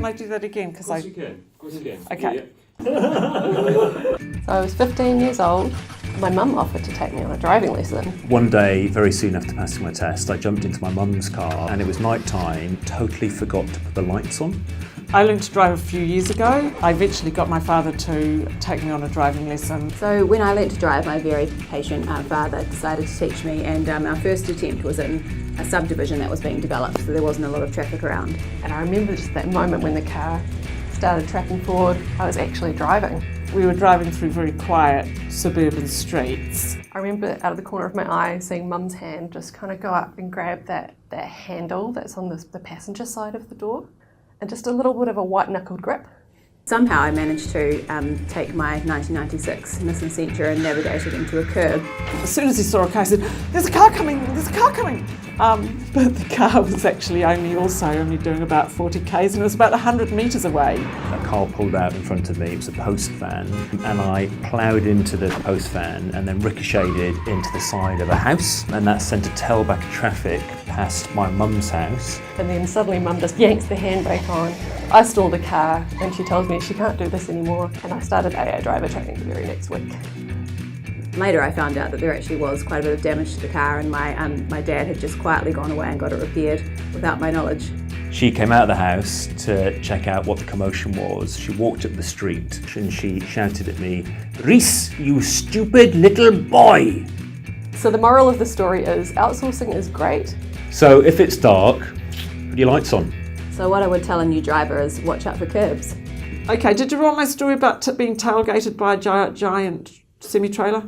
I do that again? Of course you can. Of course you can. Okay. So I was 15 years old. My mum offered to take me on a driving lesson. One day, very soon after passing my test, I jumped into my mum's car and it was night time, totally forgot to put the lights on. I learned to drive a few years ago. I eventually got my father to take me on a driving lesson. So when I learnt to drive, my very patient father decided to teach me, and our first attempt was in a subdivision that was being developed, so there wasn't a lot of traffic around. And I remember just that moment when the car started tracking forward. I was actually driving. We were driving through very quiet suburban streets. I remember out of the corner of my eye seeing Mum's hand just kind of go up and grab that handle that's on the passenger side of the door, and just a little bit of a white-knuckled grip. Somehow I managed to take my 1996 Nissan Sentra and navigate it into a curb. As soon as he saw a car, he said, "There's a car coming, there's a car coming." But the car was actually only doing about 40 k's, and it was about 100 metres away. A car pulled out in front of me, it was a post van, and I ploughed into the post van and then ricocheted into the side of a house, and that sent a tailback of traffic past my mum's house. And then suddenly Mum just yanks the handbrake on. I stall the car and she tells me she can't do this anymore, and I started AA driver training the very next week. Later I found out that there actually was quite a bit of damage to the car, and my dad had just quietly gone away and got it repaired without my knowledge. She came out of the house to check out what the commotion was. She walked up the street and she shouted at me, "Reese, you stupid little boy!" So the moral of the story is outsourcing is great. So if it's dark, put your lights on. So what I would tell a new driver is watch out for curbs. Okay, did you want my story about being tailgated by a giant semi-trailer?